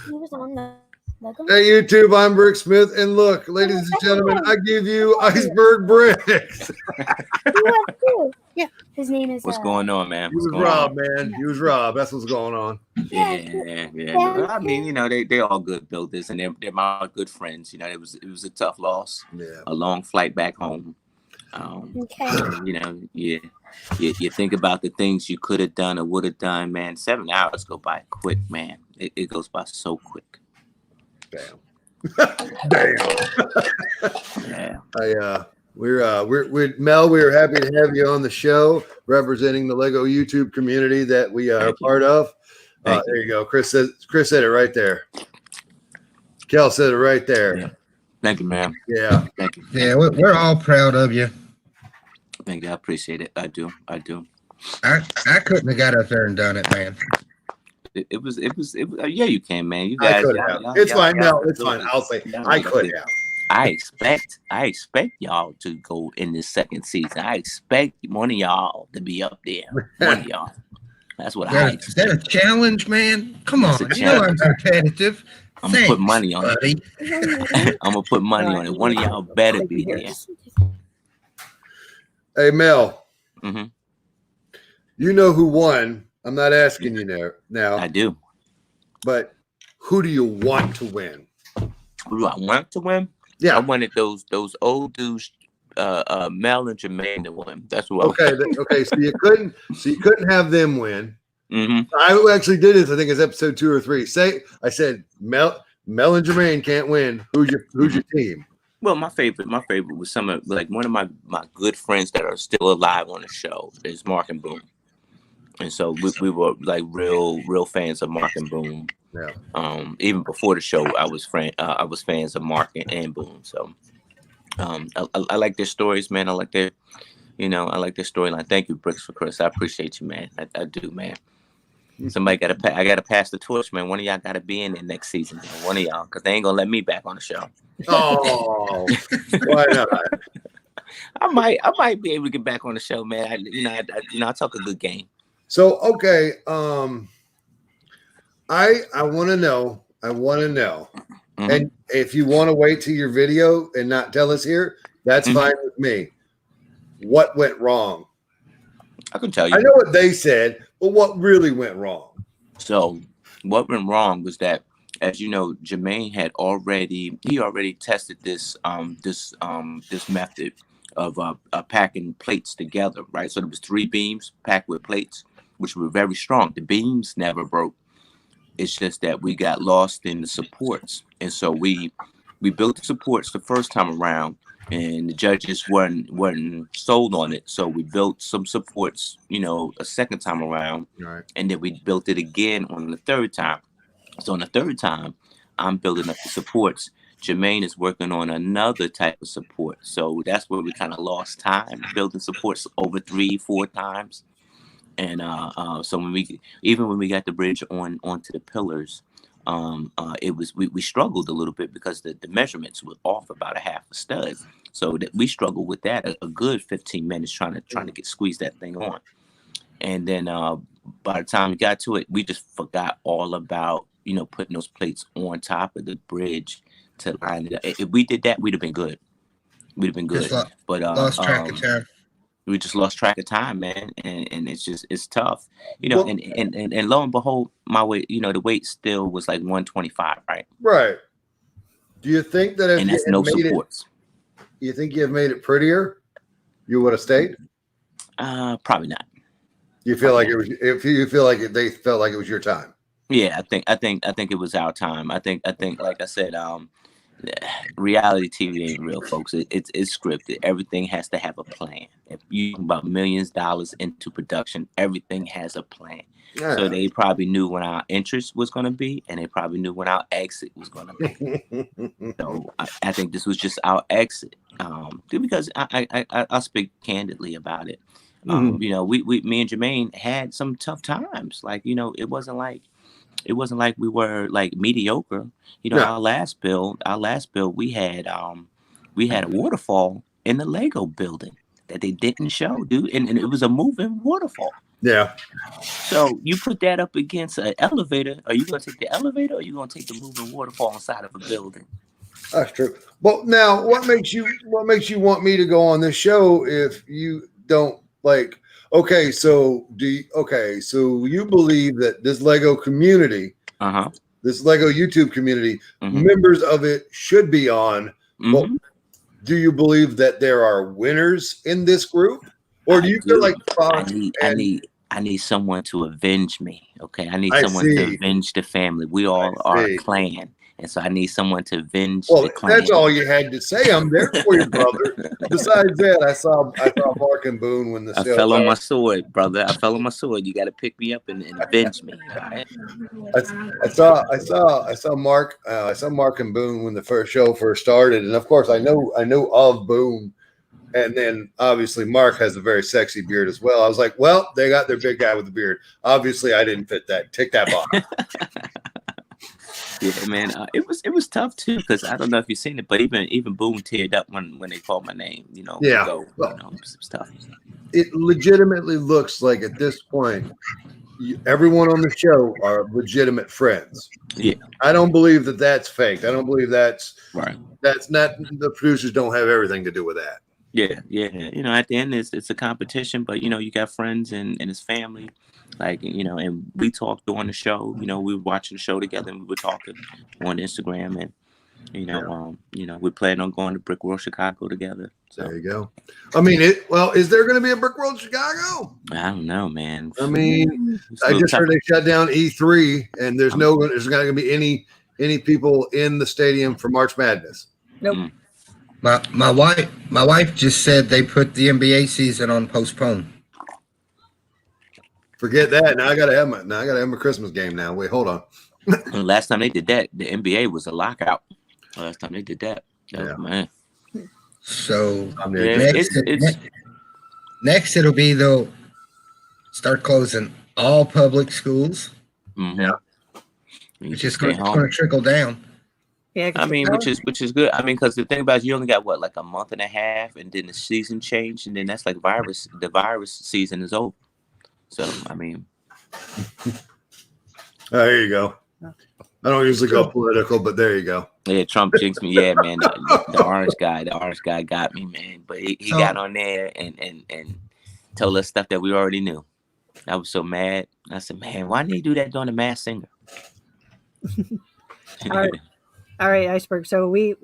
He was on the Lego Hey, movie. YouTube, I'm Brick Smith. And look, ladies and gentlemen, I give you iceberg bricks. He was too. Yeah, his name is What's going on, man? He What's was going on? Rob, man. He was Rob. That's what's going on. Yeah. No, I mean, they all good builders, and they're my good friends. It was a tough loss, Yeah. a long flight back home. Okay. You think about the things you could have done or would have done, man. 7 hours go by quick, man. It goes by so quick. Damn. Damn. Yeah. We're Mel. We're happy to have you on the show, representing the Lego YouTube community that we are part of. There you go. Chris said it right there. Kel said it right there. Yeah. Thank you, man. Yeah. Thank you. Yeah, we're all proud of you. Thank you. I appreciate it. I do. I couldn't have got up there and done it, man. It was. Yeah, you can, man. You I guys. could have. It's fine. No, it's fine. I'll say I could have. I expect y'all to go in this second season. I expect one of y'all to be up there. One of y'all. That's what I expect. Is that a challenge, man? Come on. You know I'm competitive. I'm gonna put money on it. I'm gonna put money on it. One of y'all better be there. Hey, Mel. Mm-hmm. You know who won. I'm not asking you now. I do. But who do you want to win? Who do I want to win? Yeah. I wanted those old dudes, Mel and Jermaine to win. That's who Okay. Okay. So you couldn't have them win. Mm-hmm. I actually did this. I think it's episode 2 or 3. I said Mel and Jermaine can't win. Who's your team? Well, my favorite was one of my good friends that are still alive on the show is Mark and Boom. And so we were like real fans of Mark and Boom. Yeah. Even before the show, I was fans of Mark and Boom. So, I like their stories, man. I like their storyline. Thank you, Bricks for Chris. I appreciate you, man. I do, man. Somebody I gotta pass the torch, man. One of y'all gotta be in it next season. Man. One of y'all, because they ain't gonna let me back on the show. Oh, why not? I might be able to get back on the show, man. I talk a good game. So okay, I want to know. Mm-hmm. And if you want to wait till your video and not tell us here, that's fine with me. What went wrong? I can tell you. I know what they said, but what really went wrong? So what went wrong was that, as you know, Jermaine had already tested this method of packing plates together, right? So there was 3 beams packed with plates, which were very strong. The beams never broke. It's just that we got lost in the supports, and so we built the supports the first time around, and the judges weren't sold on it. So we built some supports, a second time around, Right. And then we built it again on the third time. So on the third time, I'm building up the supports. Jermaine is working on another type of support. So that's where we kind of lost time building supports over 3-4 times. And so when we got the bridge onto the pillars, it was we struggled a little bit because the measurements were off about a half a stud. So that we struggled with that a good 15 minutes trying to get squeeze that thing on. And then by the time we got to it, we just forgot all about putting those plates on top of the bridge to line it up. If we did that, we'd have been good. But lost track of time. We just lost track of time, man, and it's tough, and lo and behold, my weight, the weight still was like 125, right? Right. Do you think that if and that's no supports? You think you have made it prettier? You would have stayed? Probably not. You feel like it was? If you feel like they felt like it was your time? Yeah, I think it was our time. I think like I said, reality TV ain't real, folks. It's scripted. Everything has to have a plan. If you about millions of dollars into production, everything has a plan. Yeah. So they probably knew when our interest was going to be, and they probably knew when our exit was going to be. So I think this was just our exit, because I'll speak candidly about it. Me and Jermaine had some tough times. Like, it wasn't like we were like mediocre. Our last build, we had a waterfall in the Lego building that they didn't show, dude, and it was a moving waterfall. Yeah. So you put that up against an elevator. Are you going to take the elevator, or are you going to take the moving waterfall inside of a building? That's true. Well, now what makes you want me to go on this show if you don't like? Okay, so so you believe that this Lego community, this Lego YouTube community, members of it should be on. But do you believe that there are winners in this group, or do you feel like I need someone to avenge me. Okay, I need I someone see. to avenge the family. We all are a clan, and so I need someone to avenge Well, the clan. that's all you had to say. I'm there for you, brother. Besides that, I saw Mark and Boone when the I sale fell on started. my sword, brother. I fell on my sword. You got to pick me up and avenge me. All right. I saw Mark and Boone when the show first started, and of course I know of Boone, and then obviously Mark has a very sexy beard as well. I was like, well, they got their big guy with the beard. Obviously, I didn't fit that. Tick that box. Yeah, man. It was tough too, because I don't know if you've seen it, but even Boone teared up when they called my name. You know. Yeah. It was tough. It legitimately looks like at this point, everyone on the show are legitimate friends. Yeah. I don't believe that that's fake. I don't believe that's right. That's not, the producers don't have everything to do with that. Yeah. You know, at the end, it's a competition, but you know, you got friends and his family, like, you know, and we talked during the show. You know, we were watching the show together, and we were talking on Instagram, and you know, we plan on going to Brick World Chicago together. So there you go. I mean, is there going to be a Brick World Chicago? I don't know, man. I mean, I just heard they shut down E3, and there's not going to be any people in the stadium for March Madness. Nope. My wife just said they put the NBA season on postpone. Forget that. Now I gotta have my Christmas game now. Wait, hold on. Last time they did that, the NBA was a lockout. Last time they did that, man. So yeah, next it'll be they'll start closing all public schools. Yeah, it's just going to trickle down. Yeah, I mean, which is good. I mean, because the thing about it, you only got like a month and a half, and then the season changed, and then that's like the virus season is over. So I mean, there you go. I don't usually go political, but there you go. Yeah, Trump jinxed me. Yeah, man, the orange guy got me, man. But he got on there and told us stuff that we already knew. I was so mad. I said, man, why didn't he do that during the Masked Singer? All right, Iceberg. So we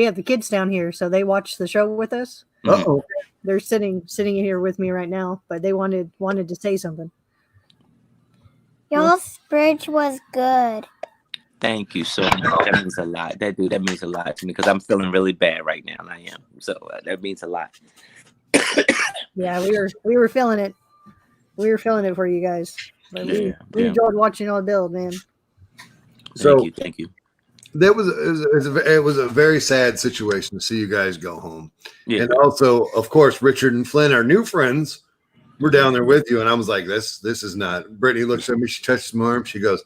have the kids down here, so they watch the show with us. Uh-oh. They're sitting here with me right now, but they wanted to say something. Y'all's bridge was good. Thank you so much. That means a lot. That means a lot to me, because I'm feeling really bad right now, and I am. So that means a lot. Yeah, we were feeling it. We were feeling it for you guys. But we enjoyed watching all build, man. Thank you. It was a very sad situation to see you guys go home. Yeah. And also, of course, Richard and Flynn, our new friends, were down there with you. And I was like, this is not. Brittany looks at me. She touched my arm. She goes,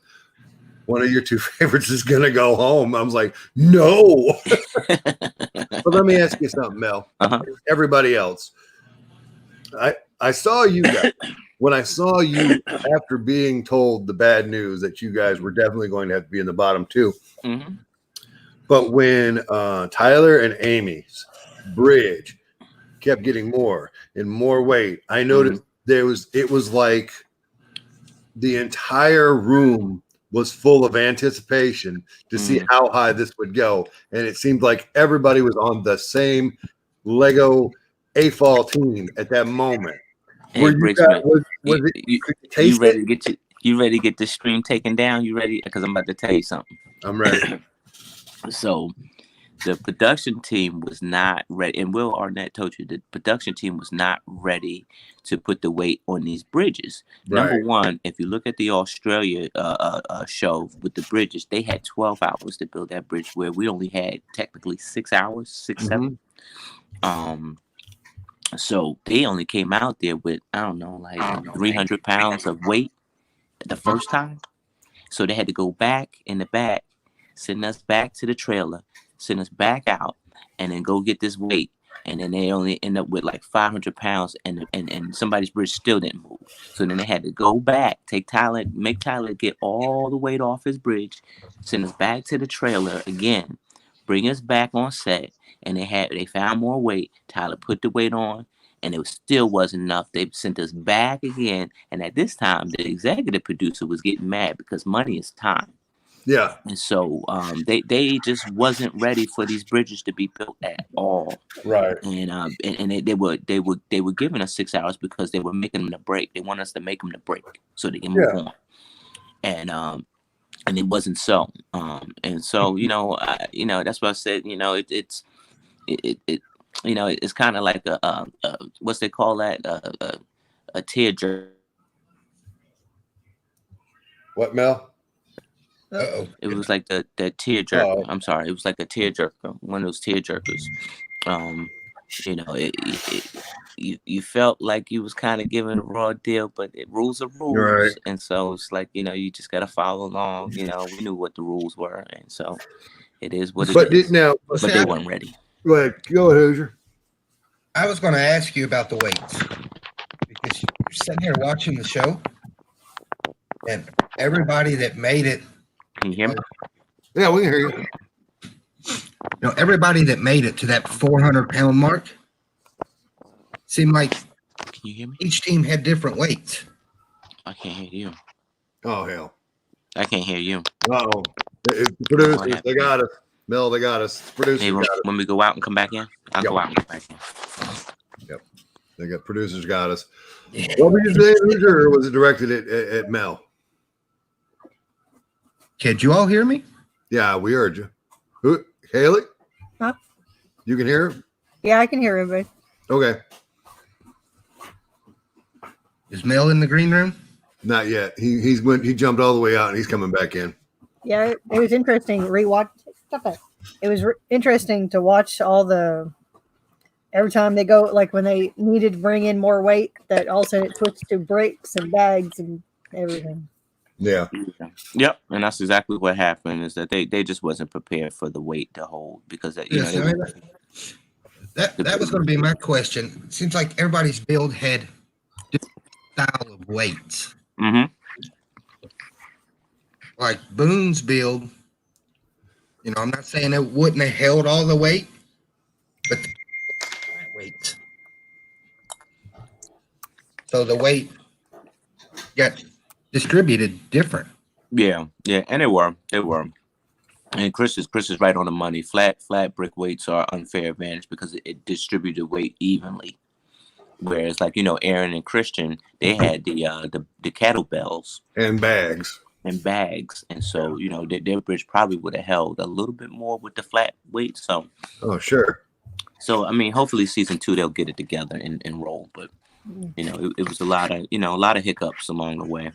one of your two favorites is going to go home. I was like, no. But let me ask you something, Mel. Everybody else. I saw you guys. When I saw you after being told the bad news that you guys were definitely going to have to be in the bottom two. Mm-hmm. But when Tyler and Amy's bridge kept getting more and more weight, I noticed it was like the entire room was full of anticipation to see how high this would go. And it seemed like everybody was on the same Lego AFOL team at that moment. Hey, you ready to get this stream taken down? You ready? Because I'm about to tell you something. I'm ready. So the production team was not ready, and Will Arnett told you the production team was not ready to put the weight on these bridges. Right. Number one, if you look at the Australia show with the bridges, they had 12 hours to build that bridge, where we only had technically 6 hours, 7. So they only came out there with, I don't know, like 300 pounds of weight the first time. So they had to go back in the back, send us back to the trailer, send us back out, and then go get this weight and then they only end up with like 500 pounds, and somebody's bridge still didn't move. So then they had to go back, make Tyler get all the weight off his bridge, send us back to the trailer again, bring us back on set, and they found more weight. Tyler put the weight on, and it still wasn't enough. They sent us back again, and at this time, the executive producer was getting mad because money is time. Yeah. And so they just wasn't ready for these bridges to be built at all. Right. And they were giving us 6 hours because they were making them to break. They want us to make them to break so they can move on. And it wasn't so. And so that's what I said. It's kind of like a what's they call that a tearjerker. What, Mel? Uh-oh. It was like the tearjerker. I'm sorry. It was like a tearjerker, one of those tearjerkers. You felt like you was kind of giving a raw deal, but rules are rules. Right. And so it's like, you just got to follow along. We knew what the rules were. And so it is what it is. But they weren't ready. Go ahead, Hoosier. I was going to ask you about the weights because you're sitting here watching the show, and everybody that made it. Can you hear me? Yeah, we can hear you. Everybody that made it to that 400-pound mark seemed like Can you hear me? each team had different weights. I can't hear you. Oh, hell. I can't hear you. Uh-oh. The producers, they got us. Mel, they got us. Producers Hey, got us. when we go out and come back in, I'll go out and come back in. Yep. They got producers got us. What were you saying, Hoosier, or was it directed at Mel? Could you all hear me? Yeah, we heard you. Who? Haley? Huh? You can hear him? Yeah, I can hear everybody. Okay. Is Mel in the green room? Not yet. He jumped all the way out and he's coming back in. Yeah, it was interesting. Rewatch. Stop it. It was interesting to watch every time they go, like when they needed to bring in more weight, that all of a sudden it switched to bricks and bags and everything. Yeah. Yep, and that's exactly what happened. Is that they just wasn't prepared for the weight to hold because that that was going to be my question. It seems like everybody's build had different style of weights. Mm-hmm. Like Boone's build, I'm not saying it wouldn't have held all the weight, but the weight. So the weight got distributed different. Yeah, and they were. And Chris is right on the money. Flat brick weights are unfair advantage because it distributed weight evenly. Whereas, like Aaron and Christian, they had the kettlebells And bags. And so their bridge probably would have held a little bit more with the flat weight. So, Oh, sure. I mean, hopefully season 2 they'll get it together and roll. But it was a lot of hiccups along the way.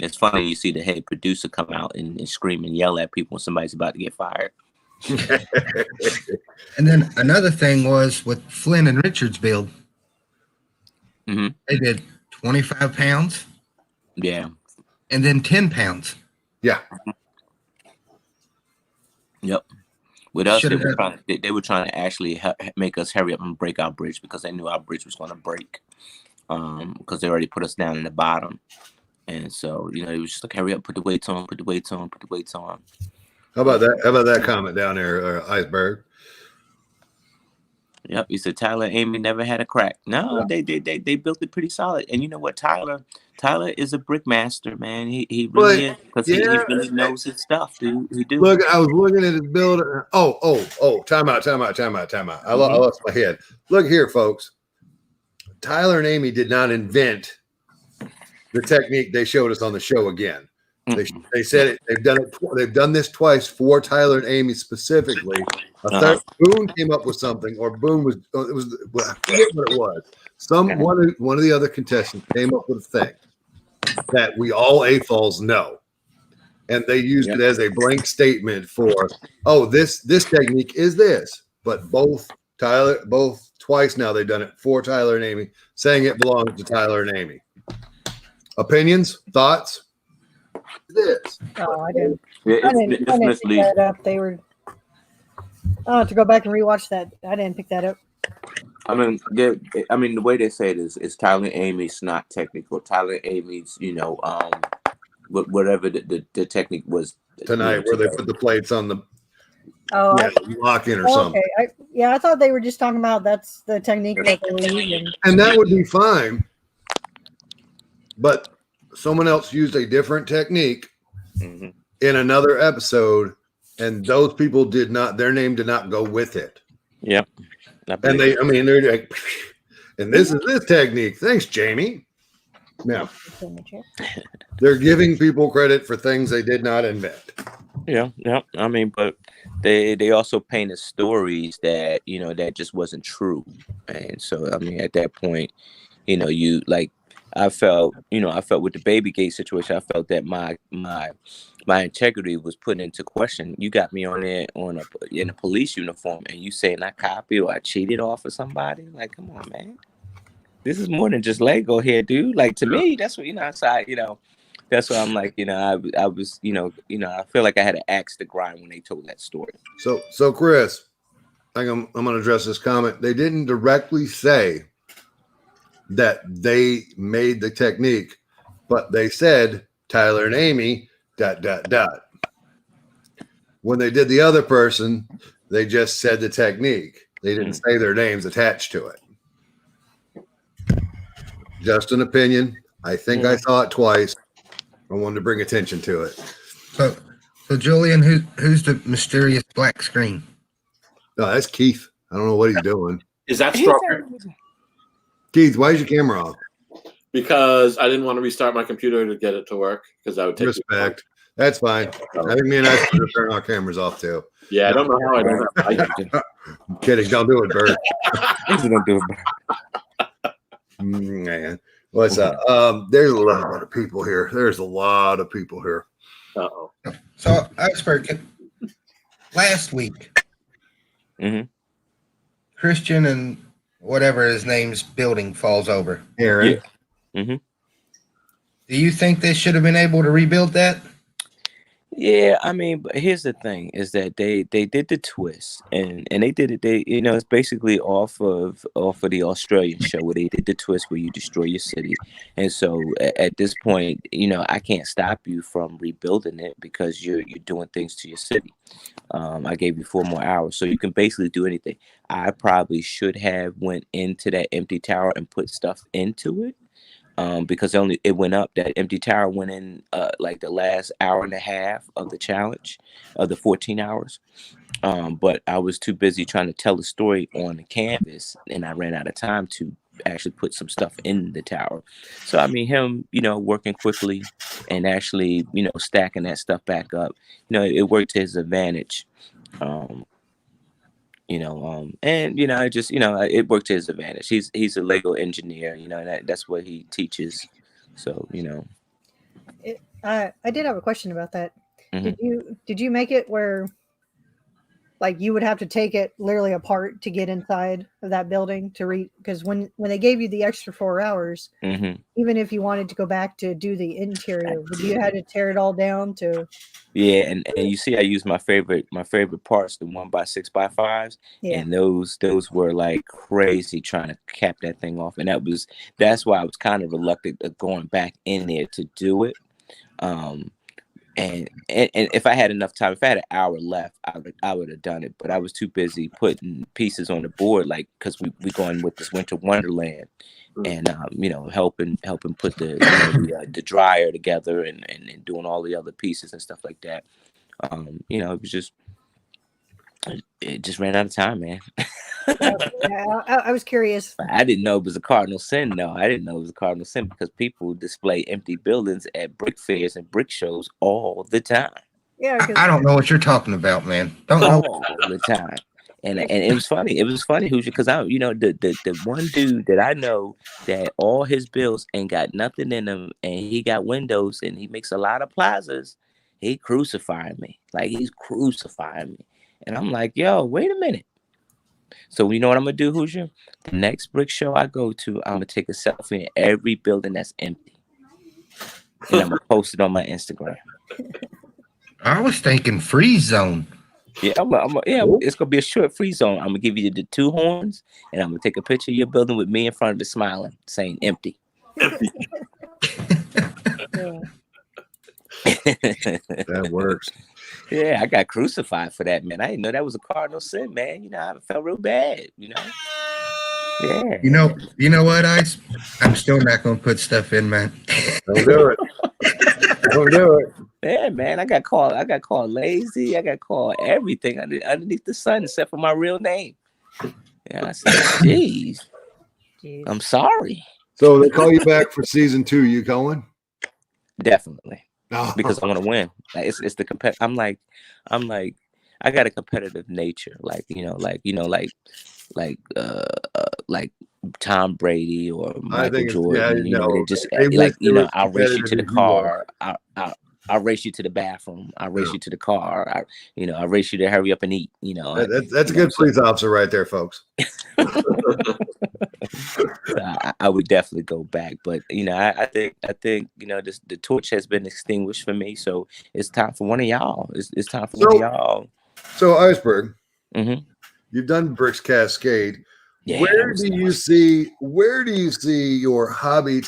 It's funny you see the head producer come out and scream and yell at people when somebody's about to get fired. And then another thing was with Flynn and Richard's build, they did 25 pounds. Yeah. And then 10 pounds. Yeah. Yep. With us, they were trying to actually make us hurry up and break our bridge because they knew our bridge was going to break. Because they already put us down in the bottom. And so, it was just like, hurry up, put the weights on. How about that comment down there, Iceberg? Yep, he said Tyler and Amy never had a crack. No, they built it pretty solid. And you know what, Tyler is a brick master, man. He really is, because he really knows his stuff, dude. He do. Look, I was looking at his build. Oh, time out. I lost my head. Look here, folks. Tyler and Amy did not invent the technique they showed us on the show again. They said it. They've done this twice for Tyler and Amy specifically. Boone came up with something, or Boone was. I forget what it was. One of the other contestants came up with a thing that we all AFOLs know, and they used it as a blank statement for. Oh, this technique is this, but both twice now they've done it for Tyler and Amy, saying it belongs to Tyler and Amy. Opinions, thoughts. This. Oh, I didn't. It's That up. They were. Oh, to go back and rewatch that. I didn't pick that up. I mean, the way they say it is Tyler and Amy's not technical. Tyler and Amy's, whatever the technique was Tonight, where they put the plates on the Oh, lock-in or something. okay. I thought they were just talking about that's the technique that they were using. And that would be fine. But someone else used a different technique in another episode, and those people their name did not go with it. Yep. And they're like, and this is this technique. Thanks, Jamie. Now, they're giving people credit for things they did not invent. Yeah. I mean, but they also painted stories that that just wasn't true, and so I mean, at that point, you like. I felt with the Babygate situation, I felt that my integrity was put into question. You got me on there in a police uniform, and you saying I copied or I cheated off of somebody? Like, come on, man. This is more than just Lego here, dude. Like, to me, that's what outside. That's why I'm like, I was, I feel like I had an axe to grind when they told that story. So Chris, I'm going to address this comment. They didn't directly say that they made the technique, but they said Tyler and Amy ... When they did the other person, they just said the technique. They didn't say their names attached to it. Just an opinion. I think I saw it twice. I wanted to bring attention to it. So Julian, who's the mysterious black screen? No, that's Keith. I don't know what he's doing. Is that Strawberry? Keith, why is your camera off? Because I didn't want to restart my computer to get it to work because I would take respect. That's fine. I think me and I should turn our cameras off too. Yeah, I don't know how I don't know. I'm kidding. Don't do it, Bert. Don't do it. Man, what's up? There's a lot of people here. Uh-oh. So, Expert, last week, Christian and whatever his name's building falls over. Aaron. Yeah. Do you think they should have been able to rebuild that? Yeah, I mean, but here's the thing: is that they did the twist, and they did it. It's basically off of the Australian show where they did the twist where you destroy your city. And so at this point, I can't stop you from rebuilding it because you're doing things to your city. I gave you 4 more hours, so you can basically do anything. I probably should have went into that empty tower and put stuff into it. Because it went up. That empty tower went in like the last hour and a half of the challenge of the 14 hours. But I was too busy trying to tell the story on the canvas, and I ran out of time to actually put some stuff in the tower. So I mean, him, working quickly and actually, stacking that stuff back up, it worked to his advantage. It worked to his advantage. He's a Lego engineer, that's what he teaches. So, I did have a question about that. Mm-hmm. Did you make it where like you would have to take it literally apart to get inside of that building because when they gave you the extra 4 hours, even if you wanted to go back to do the interior, you had to tear it all down to. Yeah, and you see, I use my favorite parts, the 1x6x5s, and those were like crazy trying to cap that thing off, and that's why I was kind of reluctant of going back in there to do it. And if I had enough time, if I had an hour left, I would have done it. But I was too busy putting pieces on the board, like because we going with this Winter Wonderland, and helping put the dryer together and doing all the other pieces and stuff like that. It just ran out of time, man. I was curious. I didn't know it was a cardinal sin. No, I didn't know it was a cardinal sin because people display empty buildings at brick fairs and brick shows all the time. Yeah, I don't know what you're talking about, man. Don't know all the time. And it was funny. It was funny, Hoosier, because the one dude that I know that all his bills ain't got nothing in them, and he got windows, and he makes a lot of plazas. He crucified me, like he's crucifying me, and I'm like, yo, wait a minute. So you know what I'm gonna do, Hoosier? The next brick show I go to, I'm gonna take a selfie in every building that's empty, and I'm gonna post it on my Instagram. I was thinking freeze zone. Yeah, Cool. it's gonna be a short free zone. I'm gonna give you the 2 horns, and I'm gonna take a picture of your building with me in front of it, smiling, saying empty. Yeah. That works. Yeah, I got crucified for that, man. I didn't know that was a cardinal sin, man. I felt real bad. Yeah. You know what, Ice? I'm still not gonna put stuff in, man. Don't do it. Don't do it. Yeah, man. I got called lazy. I got called everything underneath the sun except for my real name. Yeah, I said, "Jeez, Jeez. I'm sorry." So they call you back for season 2. You going? Definitely. No. Because I want to win. It's the I'm like I got a competitive nature, like Tom Brady or Michael Jordan. They just I'll race you to the car. I'll race you to the bathroom. I'll race you to the car. I'll race you to hurry up and eat. That's a good police officer right there, folks. I would definitely go back, but I think the torch has been extinguished for me, so it's time for one of y'all. It's time for one of y'all. So Iceberg, Mm-hmm. you've done Bricks Cascade. Yeah, Where do you see your hobby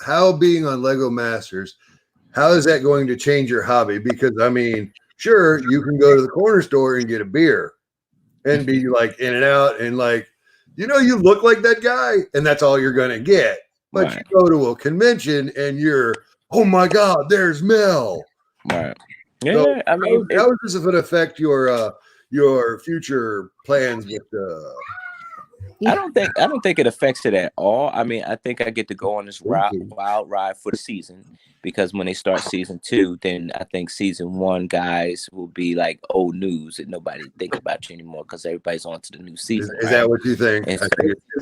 how being on Lego Masters? How is that going to change your hobby? Because I mean, sure, you can go to the corner store and get a beer and be like in and out and like, you look like that guy and that's all you're going to get. But Right. you go to a convention and you're, oh my God, there's Mel. Right. Yeah. So I mean, how is this going to affect your future plans with I don't think it affects it at all. I mean, I think I get to go on this wild ride for the season, because when they start season 2, then I think season 1 guys will be like old news and nobody think about you anymore because everybody's on to the new season. Is that what you think? Does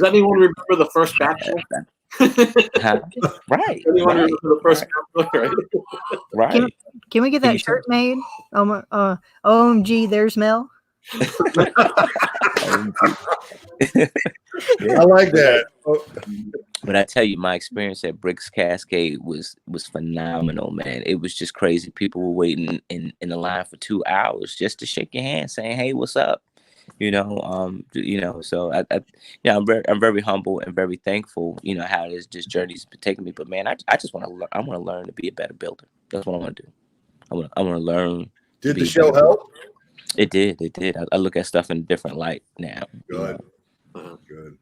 anyone remember the first Bachelor? Right. Anyone remember the first Bachelor? Right. Can we get that shirt made? OMG, there's Mel. I like that. But I tell you, my experience at Bricks Cascade was phenomenal, man. It was just crazy. People were waiting in the line for 2 hours just to shake your hand, saying, "Hey, what's up?" So I'm very humble and very thankful, how this journey's been taking me. But man, I just want to learn. I want to learn to be a better builder. That's what I want to do. I want to learn. Did the show help? It did. I look at stuff in a different light now. Good. Good.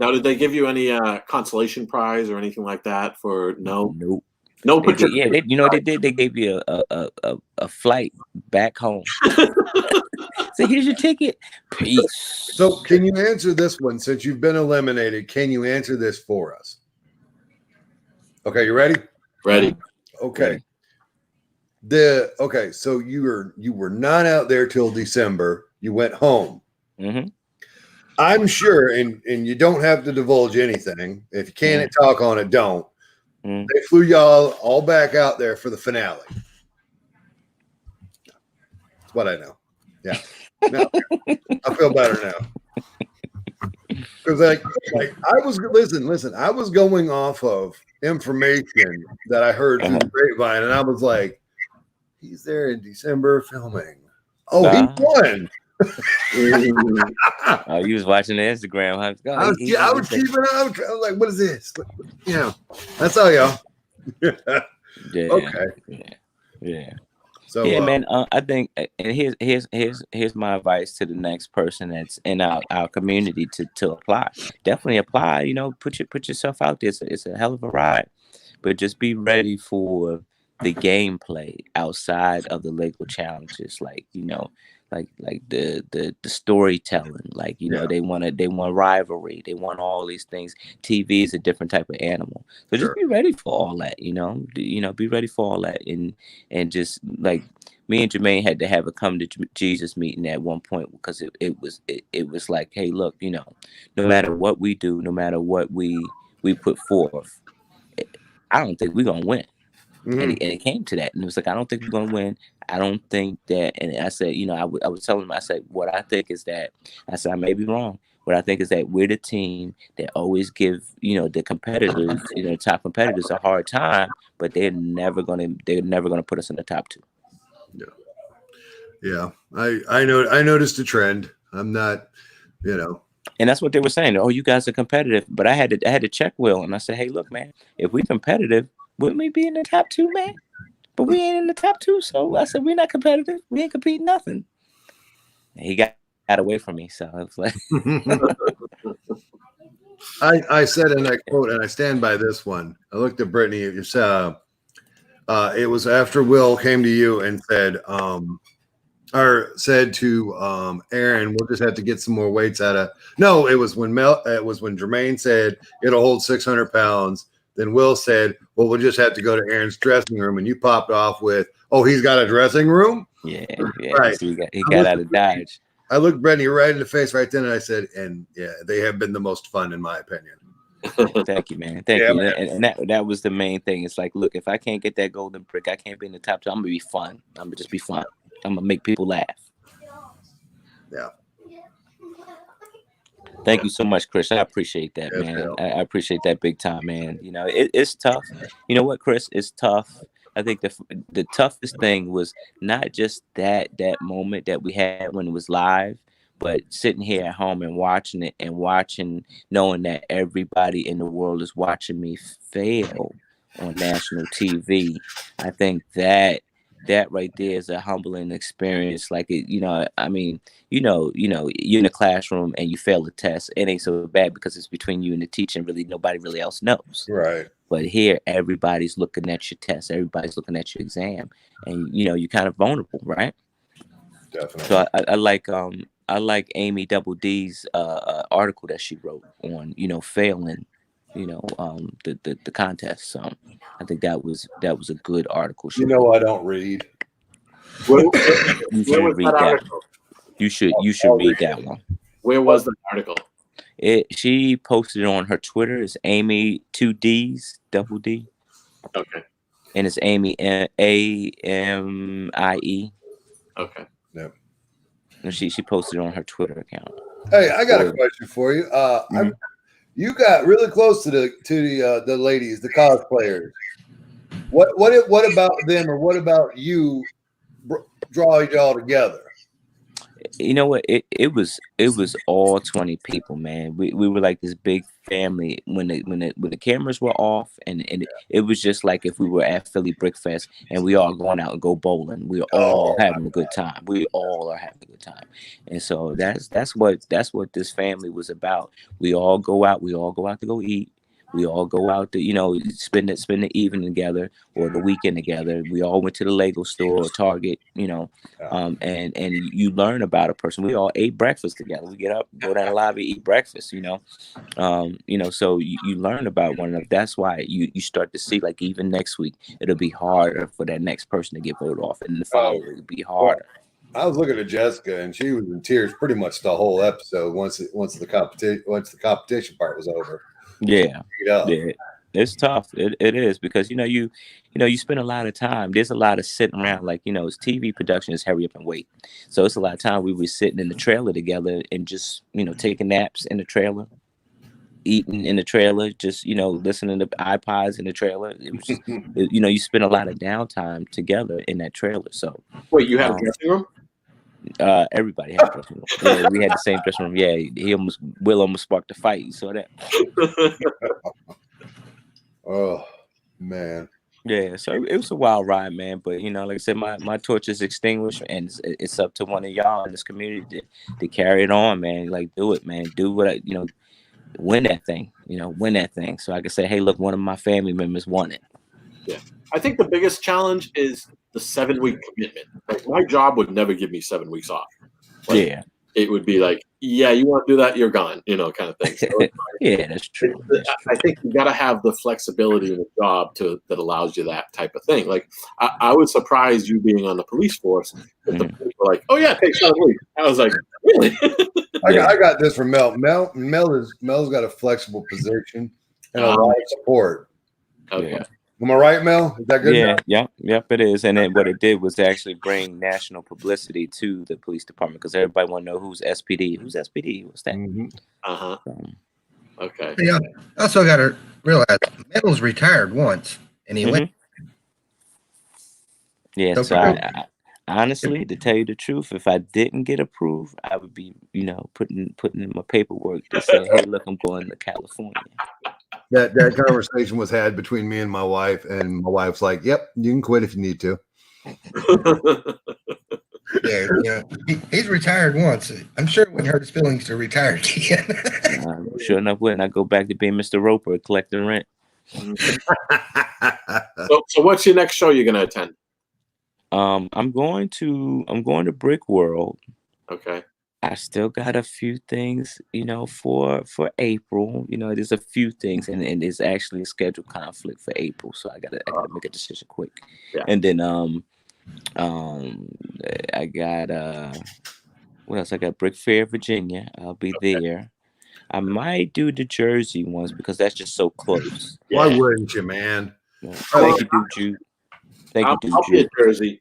Now, did they give you any consolation prize or anything like that for no? Nope. No. They did. They gave you a flight back home. So here's your ticket. Peace. So can you answer this one? Since you've been eliminated, can you answer this for us? Okay, you ready? Ready. Okay. So you were not out there till December. You went home. Mm-hmm. I'm sure, and you don't have to divulge anything. If you can't talk on it, don't. Mm-hmm. They flew y'all all back out there for the finale. That's what I know. Yeah. No, I feel better now. Because like I was listen. I was going off of information that I heard through the grapevine, and I was like, he's there in December filming. Oh, he won. Oh, you was watching the Instagram, huh? I was keeping up. I was like, what is this? That's all, y'all. Yeah. Okay. Yeah. So yeah, man. I think, and here's my advice to the next person that's in our community to apply. Definitely apply. Put yourself out there. It's a hell of a ride, but just be ready for the gameplay outside of the Lego challenges, like the storytelling, they want rivalry, they want all these things. TV is a different type of animal, so just be ready for all that. Be ready for all that, and just like me and Jermaine had to have a come to Jesus meeting at one point, because it was like, hey, look, no matter what we do, no matter what we put forth, I don't think we're gonna win. Mm-hmm. And it came to that, and it was like, I don't think we're gonna win. I don't think that. And I said, I was telling him, I said, what I think is that, I said, I may be wrong. What I think is that we're the team that always give, the competitors, top competitors a hard time, but they're never gonna put us in the top 2. Yeah, I know. I noticed a trend. I'm not, And that's what they were saying. Oh, you guys are competitive, but I had to check Will, and I said, hey, look, man, if we competitive, wouldn't we be in the top 2, man? But we ain't in the top 2, so I said we're not competitive. We ain't competing nothing. And he got away from me, so I was like, I said, and I quote, and I stand by this one. I looked at Brittany. It was after Will came to you and said, or said to Aaron, we'll just have to get some more weights out of. No, it was when Jermaine said it'll hold 600 pounds. Then Will said, well, we'll just have to go to Aaron's dressing room, and you popped off with, oh, he's got a dressing room. yeah. Right. So he got out of Dodge. I looked Brittany right in the face right then, and I said, and yeah, they have been the most fun in my opinion. Thank you, man. Thank you. Man. And that was the main thing. It's like, look, if I can't get that golden brick, I can't be in the top 2. I'm gonna be fun. I'm gonna just be fun. I'm gonna make people laugh. Yeah. Thank you so much, Chris. I appreciate that, man. I appreciate that big time, man. You know, it's tough. You know what, Chris? It's tough. I think the toughest thing was not just that moment that we had when it was live, but sitting here at home and watching it and knowing that everybody in the world is watching me fail on national TV. I think that right there is a humbling experience. Like I mean, you're in a classroom and you fail a test. It ain't so bad because it's between you and the teacher, and really nobody really else knows. Right. But here, everybody's looking at your test. Everybody's looking at your exam, and you're kind of vulnerable, right? Definitely. So I like Amy Double D's article that she wrote on failing, the contest. So I think that was a good article. I don't read. You should read that. You should read that one. Where was the article? She posted it on her Twitter. It's Amy 2D's Double D. Okay. And it's Amy AMIE. Okay. Yep. And she posted it on her Twitter account. Hey, I got a question for you. You got really close to the ladies, the cosplayers. What about them, or what about you draw y'all together? You know what? It was all 20 people, man. We were like this big family when the cameras were off, and it was just like if we were at Philly Brick Fest and we all going out and go bowling. We were all having a good time. We all are having a good time, and so that's what this family was about. We all go out. We all go out to go eat. We all go out to, spend the evening together or the weekend together. We all went to the Lego store or Target, and you learn about a person. We all ate breakfast together. We get up, go down the lobby, eat breakfast, so you learn about one another. That's why you start to see, like, even next week, it'll be harder for that next person to get voted off, and the following week it'll be harder. I was looking at Jessica, and she was in tears pretty much the whole episode once the competition part was over. Yeah, it's tough. It is, because you spend a lot of time. There's a lot of sitting around, like, it's TV production is hurry up and wait. So it's a lot of time we were sitting in the trailer together and just taking naps in the trailer, eating in the trailer, just listening to iPods in the trailer. It was just, you spend a lot of downtime together in that trailer. So wait, you had a dressing room? Everybody had a dressing room. Yeah, we had the same dressing room. Yeah, Will almost sparked a fight. You saw that? Oh man. Yeah, so it was a wild ride, man. But like I said, my torch is extinguished, and it's up to one of y'all in this community to carry it on, man. Like, do it, man. Do what win that thing. Win that thing. So I can say, hey, look, one of my family members won it. Yeah, I think the biggest challenge is the 7-week commitment. Like, my job would never give me 7 weeks off. Like, yeah, it would be like, yeah, you want to do that, you're gone, kind of thing. So yeah, that's true. I think you got to have the flexibility in the job that allows you that type of thing. Like, I was surprised you being on the police force that the police were like, oh yeah, take 7 weeks. I was like, really? I got this from Mel. Mel's got a flexible position and a lot of support. Okay. Yeah. Am I right, Mel? Is that good? Yeah, yep, it is. And then what it did was actually bring national publicity to the police department, because everybody want to know who's SPD. Who's SPD? What's that? Mm-hmm. Okay. Yeah, I also got to realize Mel's retired once, and he went. Yeah, So so Honestly, to tell you the truth, if I didn't get approved, I would be, putting in my paperwork to say, "Hey, look, I'm going to California." That conversation was had between me and my wife, and my wife's like, "Yep, you can quit if you need to." Yeah, he's retired once. I'm sure it wouldn't hurt his feelings to retire again. Sure enough, when I go back to being Mr. Roper, collecting rent. So what's your next show you're going to attend? I'm going to Brick World. Okay. I still got a few things, for April. There's a few things, and it's actually a schedule conflict for April, so I gotta make a decision quick. Yeah. And then I got what else? I got Brick Fair, Virginia. I'll be there. I might do the Jersey ones because that's just so close. Why wouldn't you, man? Thank you, Duke Jude. Thank you, Duke I'll be in Jude. Jersey.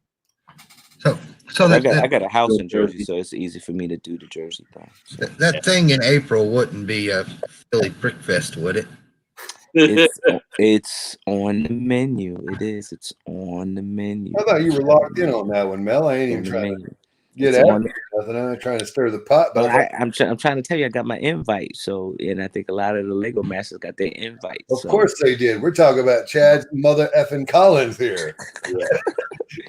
So I got a house in Jersey, so it's easy for me to do the Jersey thing. So. That thing in April wouldn't be a Philly Brick Fest, would it? It's on the menu. It is. It's on the menu. I thought you were locked in on that one, Mel. I ain't even trying to get out. Nothing. I'm trying to stir the pot. But I'm trying to tell you, I got my invite. So, and I think a lot of the Lego Masters got their invite. Of course they did. We're talking about Chad's mother effing Collins here.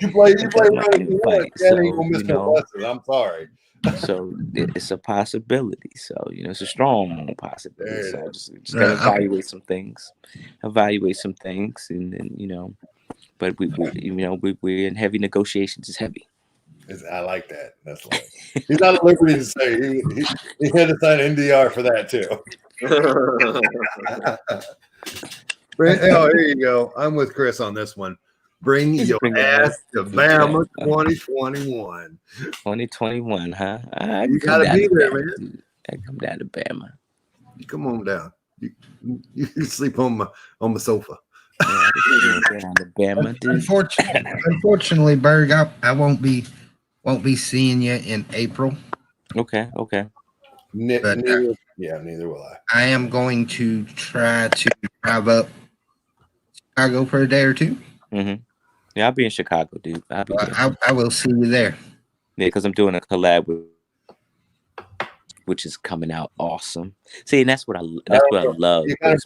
you play invite, so, buses. I'm sorry. So it's a possibility. So it's a strong possibility. So I just gotta evaluate some things, and then but we're in heavy negotiations. It's heavy. I like that. That's like he's not at liberty to say he had to sign NDR for that too. Here you go. I'm with Chris on this one. Bring your ass to Bama 2021. 2021, huh? You gotta be there, man. I come down to Bama. You come on down. You sleep on the sofa. Down to Bama, dude. Unfortunately, Berg, I won't be seeing you in April. Okay. Neither will I. I am going to try to drive up Chicago for a day or two. Mm-hmm. Yeah, I'll be in Chicago, dude. I will see you there. Yeah, because I'm doing a collab which is coming out awesome. See, and that's what I love. That's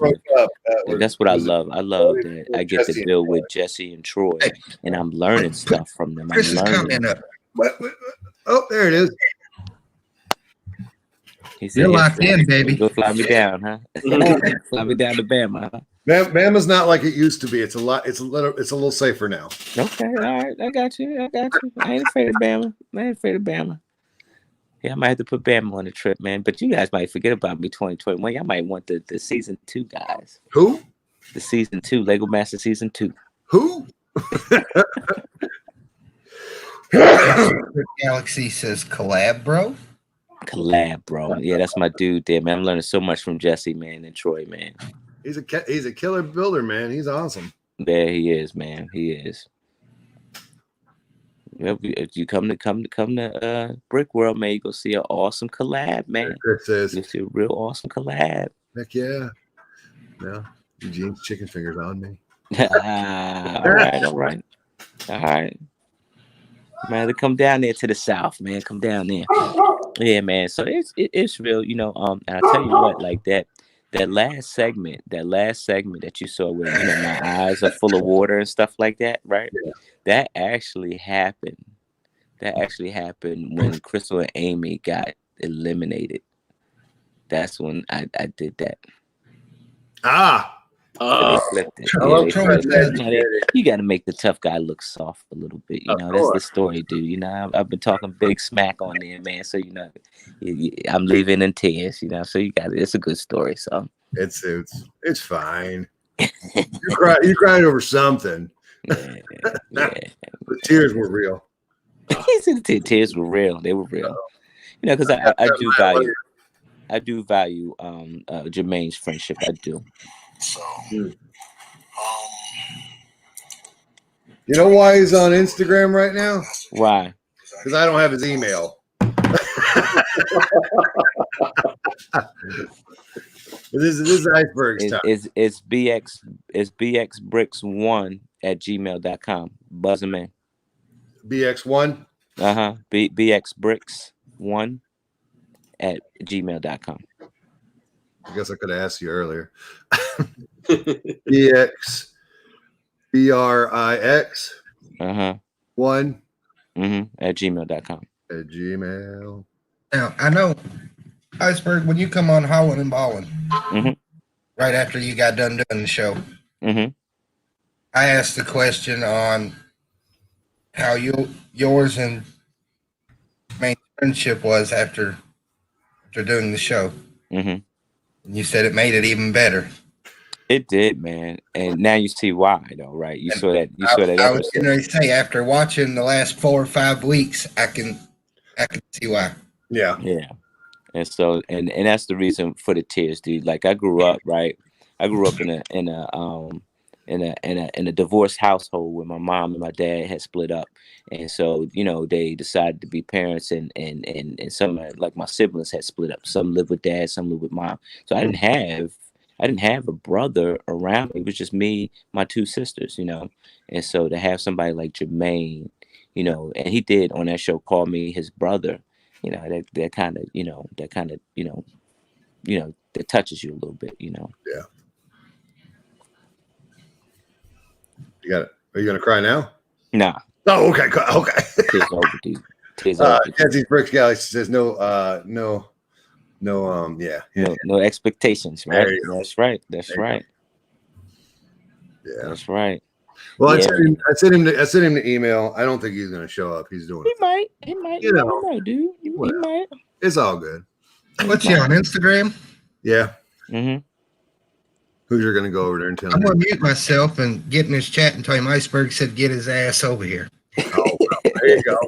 what I love. I love that I get to build with Jesse and Troy, and I'm learning stuff from them. Chris is coming up. Oh, there it is. You're locked in, baby. Go fly me down, huh? Fly me down to Bama. Huh? Bama's not like it used to be. It's a little safer now. Okay, all right. I got you. I ain't afraid of Bama. Yeah, I might have to put Bama on the trip, man. But you guys might forget about me 2021. Y'all might want the season 2 guys. Who? The season 2, Lego Master season 2. Who? Galaxy says collab, bro. Collab, bro. Yeah, that's my dude there, man. I'm learning so much from Jesse, man, and Troy, man. He's a killer builder, man. He's awesome. There he is, man. He is. Well, if you come to Brick World, man, you go see an awesome collab, man. Chris says, you see a real awesome collab. Heck yeah. Yeah. Eugene's chicken fingers on me. All right. Man, to come down there to the south, man. Come down there. Yeah, man. So it's real, and I tell you what, like that last segment that you saw where my eyes are full of water and stuff like that, right? Yeah. That actually happened when Crystal and Amy got eliminated. That's when I did that. They flipped it. You got to make the tough guy look soft a little bit. That's the story, dude. I've been talking big smack on there, man. So I'm leaving in tears. So you got it. It's a good story. So it's fine. You're crying over something. Yeah. The tears were real. He said the tears were real. They were real. Because I do value Jermaine's friendship. I do. So, you know why he's on Instagram right now? Why? Because I don't have his email. This is iceberg stuff. It's bxbricks1@gmail.com. Buzz him in. BX1. BXbricks1 at gmail.com. I guess I could have asked you earlier. BX BRIX 1 at gmail.com. at Gmail. Now, I know, Iceberg, when you come on Hollin' and Ballin', right after you got done doing the show, I asked the question on how yours and Jermaine's friendship was after doing the show. And you said it made it even better. It did, man. And now you see why, though, right? You saw that. I was getting ready to say, after watching the last 4 or 5 weeks, I can see why. Yeah. And so, and that's the reason for the tears, dude. Like, I grew up, right? I grew up in a divorced household where my mom and my dad had split up, and so they decided to be parents, and some, like my siblings, had split up. Some lived with dad, some lived with mom. So I didn't have a brother around me. It was just me, my 2 sisters, And so to have somebody like Jermaine, and he did on that show call me his brother, that kind of, that touches you a little bit, Yeah. You got it. Are you gonna cry now? Nah. Oh, okay. Okay. Tears over, dude. Tears over. Kenzie's Bricks Galaxy says no, yeah. No expectations, right? That's right. That's right. Yeah. That's right. Well, Yeah. I sent him the email. I don't think he's gonna show up. He's doing it. He might. You never know, dude. He might. It's all good. What's he on Instagram? Yeah. Who's gonna go over there and tell I'm him? gonna mute myself and get in his chat and tell him Iceberg said get his ass over here. Oh, well, there you go.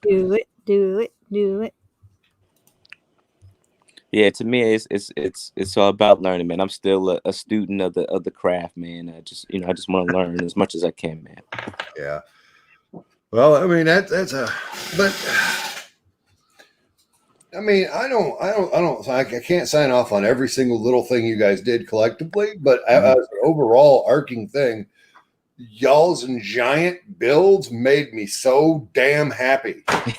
Do it. Yeah, to me, it's all about learning, man. I'm still a student of the craft, man. I just want to learn as much as I can, man. Yeah. Well, I mean but I mean, I can't sign off on every single little thing you guys did collectively, but as an overall arcing thing, y'all's and giant builds made me so damn happy. I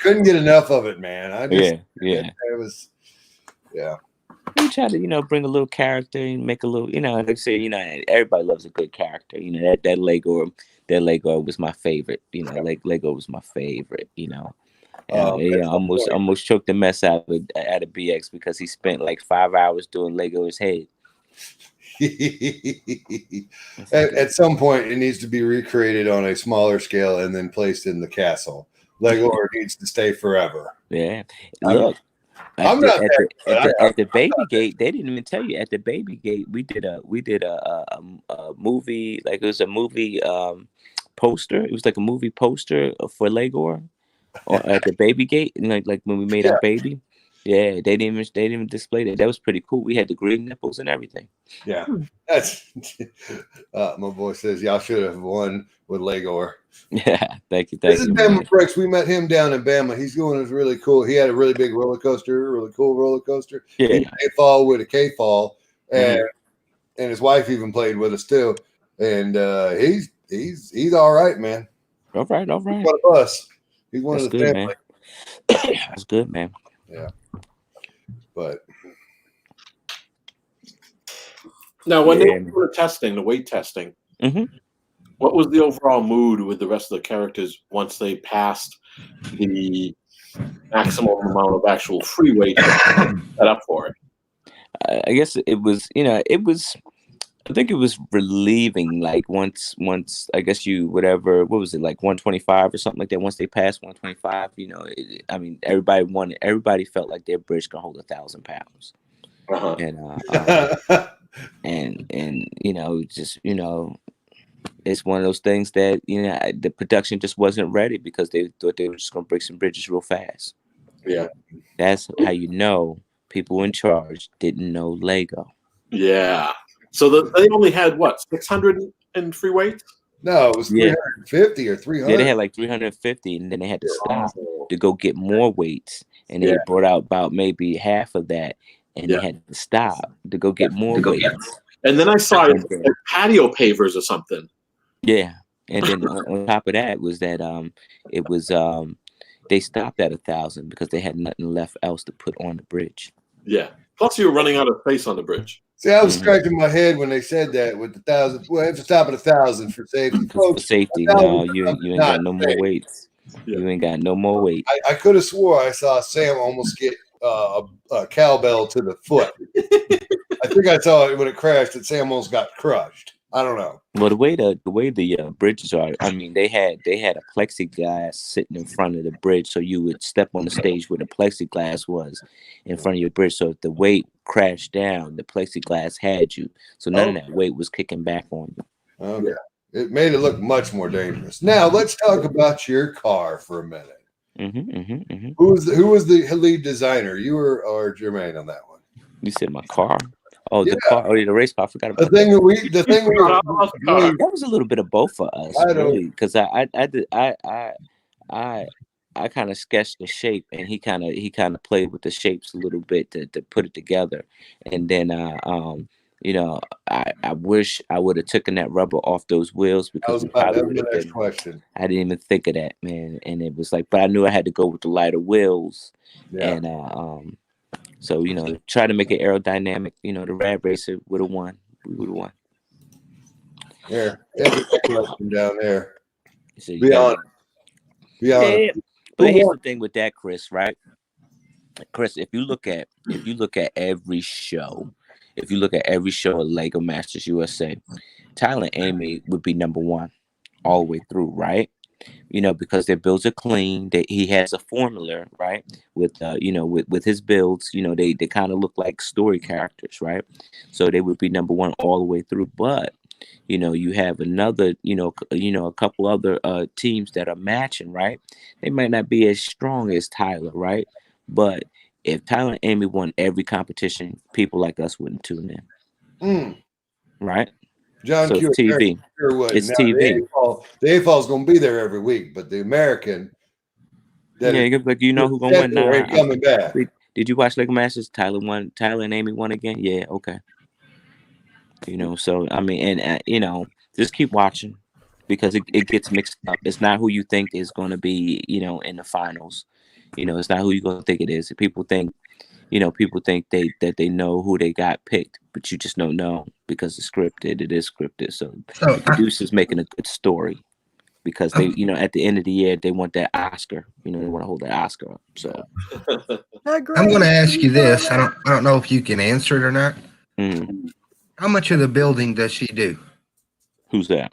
couldn't get enough of it, man. It was. We try to, bring a little character and make a little, like I say, everybody loves a good character. That Lego was my favorite. Lego was my favorite. Almost choked the mess out of BX because he spent like 5 hours doing Lego's head. At some point, it needs to be recreated on a smaller scale and then placed in the castle. Lego needs to stay forever. Yeah, look. At the baby gate, they didn't even tell you. At the baby gate, we did a movie, like it was a movie poster. It was like a movie poster for Lego at the baby gate, and like when we made our baby. Yeah, they didn't even display that. That was pretty cool. We had the green nipples and everything. Yeah, that's my boy says y'all should have won with Lego. Yeah, thank you. This is Bama Bricks. We met him down in Bama. He's going. It's really cool. He had a really big roller coaster, really cool roller coaster. Yeah, he fall with a K fall, and his wife even played with us too. And he's all right, man. All right. He's one of us. He's one of the family. Man. That's good, man. Yeah. But now, when they were testing, the weight testing, what was the overall mood with the rest of the characters once they passed the maximum amount of actual free weight set up for it? I guess it was, I think it was relieving. Like once, I guess what was it, like 125 or something like that? Once they passed 125, everybody felt like their bridge can hold 1,000 pounds. And it's one of those things that, the production just wasn't ready because they thought they were just going to break some bridges real fast. Yeah. That's how people in charge didn't know Lego. Yeah. So they only had, 600 in free weights? No, it was 350 or 300. Yeah, they had like 350, and then they had to stop to go get more weights. And they brought out about maybe half of that, and they had to stop to go get more weights. And then I saw patio pavers or something. Yeah. And then on top of that was that it was they stopped at 1,000 because they had nothing left else to put on the bridge. Yeah. Plus, you were running out of space on the bridge. See, I was scratching my head when they said that with the 1,000. Well, have to stop at 1,000 for safety. For safety, no, you ain't got no more weights. Yeah. You ain't got no more weight. I could have swore I saw Sam almost get a cowbell to the foot. I think I saw it when it crashed that Sam almost got crushed. I don't know. Well, the way the bridges are, I mean, they had a plexiglass sitting in front of the bridge, so you would step on the stage where the plexiglass was in front of your bridge. So if the weight crashed down, the plexiglass had you, so none of that weight was kicking back on you. Okay, it made it look much more dangerous. Now let's talk about your car for a minute. Who was the lead designer? You or Jermaine on that one? You said my car. Oh, yeah. The car. Oh, the race car. I forgot about that was a little bit of both for us, really, because I kind of sketched the shape, and he kind of played with the shapes a little bit to put it together, and then you know, I wish I would have taken that rubber off those wheels because that was the next question. I didn't even think of that, man, and it was like, but I knew I had to go with the lighter wheels, and so, you know, try to make it aerodynamic. You know, the Rad Racer would have won. We would have won. Yeah, there's a question down there. So be honest. Yeah, but here's the thing with that, Chris. Right, Chris. If you look at every show, of Lego Masters USA, Tyler and Amy would be number one all the way through, right? You know, because their builds are clean. He has a formula, right? With you know, with his builds, you know, they kind of look like story characters, right? So they would be number one all the way through. But you know, you have another, you know, a couple other teams that are matching, right? They might not be as strong as Tyler, right? But if Tyler and Amy won every competition, people like us wouldn't tune in, right? John Q, it's TV. Sure it's now, TV. The AFL is going to be there every week, but the American. Like you know who's going to win now. Coming back. Did you watch Lego Masters? Tyler and Amy won again. Yeah, okay. You know, so I mean, and you know, just keep watching because it gets mixed up. It's not who you think is going to be, you know, in the finals. You know, it's not who you're going to think it is. People think that they know who they got picked, but you just don't know because it's scripted. It is scripted. So the producer's making a good story because they, you know, at the end of the year, they want that Oscar. You know, they want to hold that Oscar up. So I'm going to ask you this. I don't know if you can answer it or not. How much of the building does she do? Who's that?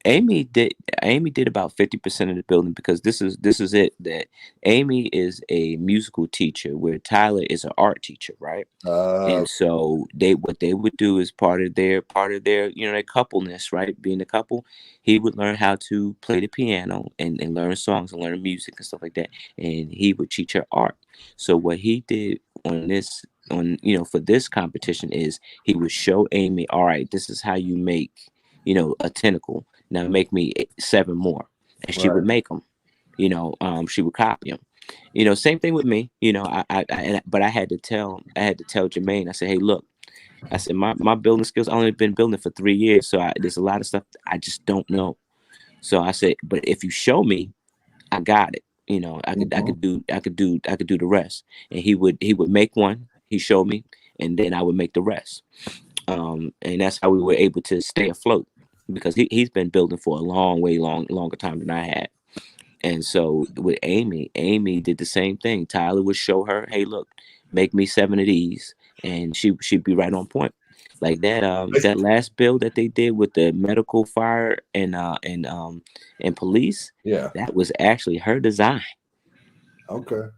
Amy did about 50% of the building because this is it, that Amy is a musical teacher where Tyler is an art teacher, right? And so what they would do is part of their you know, their coupleness, right? Being a couple, he would learn how to play the piano and learn songs and learn music and stuff like that, and he would teach her art. So what he did for this competition is he would show Amy, all right, this is how you make, you know, a tentacle. Now make me 7 more, and she would make them. You know, she would copy them. You know, same thing with me. You know, but I had to tell Jermaine. I said, hey, look, I said my building skills. I only been building for 3 years, so there's a lot of stuff I just don't know. So I said, but if you show me, I got it. You know, I could do the rest. And he would make one. He showed me, and then I would make the rest. And that's how we were able to stay afloat because he's been building for a longer time than I had. And so with Amy did the same thing. Tyler would show her, hey, look, make me 7 of these, and she'd be right on point. Like that that last build that they did with the medical, fire, and police. Yeah, that was actually her design. Okay.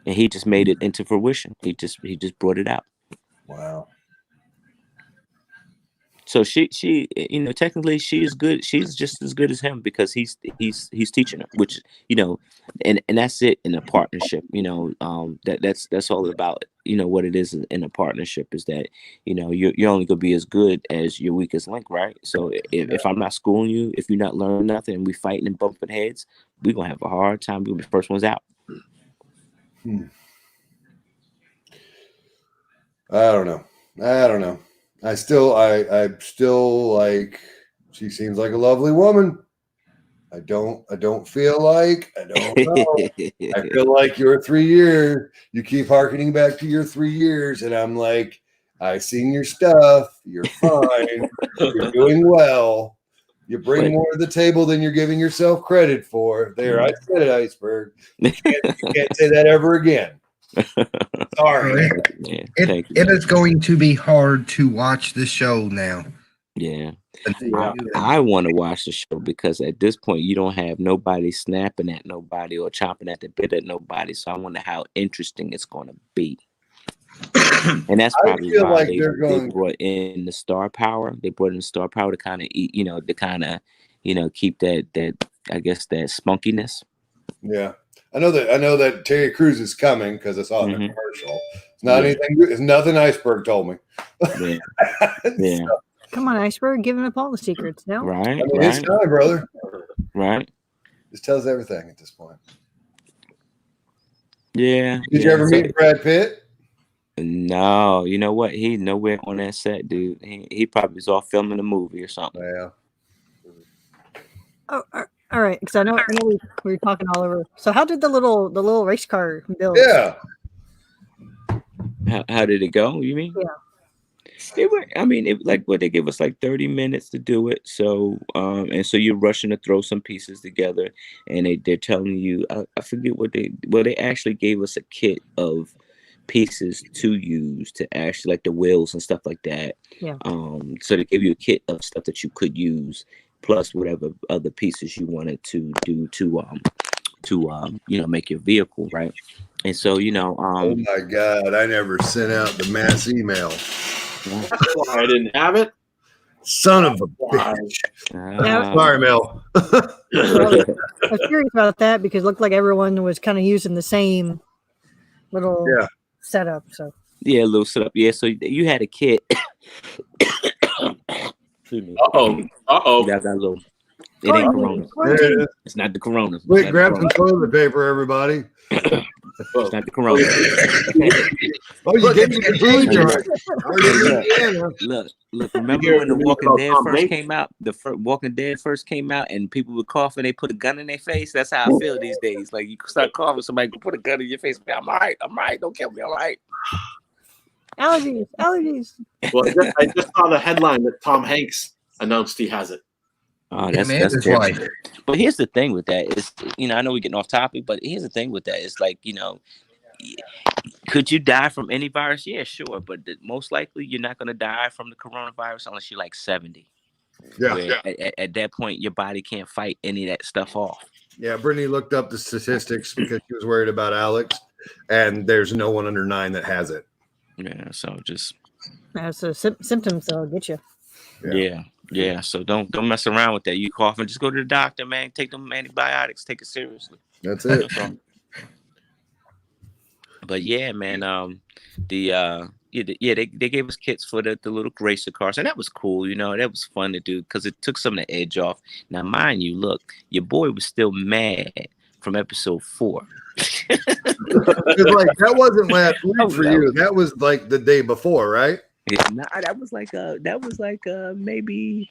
And he just made it into fruition. He just brought it out. Wow. So she you know, technically she's good. She's just as good as him because he's teaching her, which, you know, and that's it in a partnership. You know, that's all about, you know, what it is in a partnership is that, you know, you're only gonna be as good as your weakest link, right? So if I'm not schooling you, if you're not learning nothing, and we fighting and bumping heads, we're gonna have a hard time. We'll be the first ones out. I don't know. I'm still like She seems like a lovely woman. I don't feel like, I don't know. I feel like your 3 years, you keep hearkening back to your 3 years, and I'm like, I've seen your stuff. You're fine. You're doing well. You bring more to the table than you're giving yourself credit for. There, I said it, Iceberg. You can't say that ever again. Sorry. It is going to be hard to watch the show now. Yeah. I want to watch the show because at this point you don't have nobody snapping at nobody or chomping at the bit at nobody. So I wonder how interesting it's going to be. And that's probably why they brought in the star power. They brought in the star power to kind of keep that I guess that spunkiness. Yeah. I know that Terry Crews is coming because it's on the commercial. It's not anything. It's nothing Iceberg told me. Yeah. Come on, Iceberg, giving up all the secrets. No, right? It's time, brother. Right. This tells everything at this point. Yeah. Did you ever meet Brad Pitt? No. You know what? He's nowhere on that set, dude. He probably was off filming a movie or something. Yeah. Oh, all right. Because I know we were talking all over. So how did the little race car build? Yeah. How did it go? You mean? Yeah. They were. I mean, they gave us like 30 minutes to do it. So, and so you're rushing to throw some pieces together, and they're telling you. I forget what they actually gave us a kit of pieces to use to actually like the wheels and stuff like that. Yeah. So they gave you a kit of stuff that you could use, plus whatever other pieces you wanted to do to make your vehicle, right? And so oh my God, I never sent out the mass email. That's why I didn't have it. Son of a bitch. Sorry, Mel. I was curious about that because it looked like everyone was kind of using the same little setup. So a little setup. Yeah, so you had a kit. Uh-oh. That little. It ain't Corona. It's not the Corona. Wait, grab some toilet paper, everybody. It's not the Corona. You gave me the Look. Remember when The Walking Dead first came out? Walking Dead first came out, and people would cough and they put a gun in their face. That's how I feel these days. Like you start coughing, somebody can put a gun in your face. I'm all right. Don't kill me. All right. Allergies. Well, I just saw the headline that Tom Hanks announced he has it. Oh, that's right. But here's the thing with that is, I know we're getting off topic, but here's the thing with that is like, could you die from any virus? Yeah, sure. But most likely you're not going to die from the coronavirus unless you're like 70. Yeah. At that point, your body can't fight any of that stuff off. Yeah. Brittany looked up the statistics because she was worried about Alex, and there's no one under 9 that has it. Yeah. So just. That's a symptoms that'll get you. Yeah. So don't mess around with that. You coughing, just go to the doctor, man. Take them antibiotics. Take it seriously. That's it. But yeah, man. They gave us kits for the little racer cars, and that was cool. That was fun to do because it took some of the edge off. Now, mind you, look, your boy was still mad from episode 4. Like that wasn't last week for you. That was like the day before, right? Yeah, that was like maybe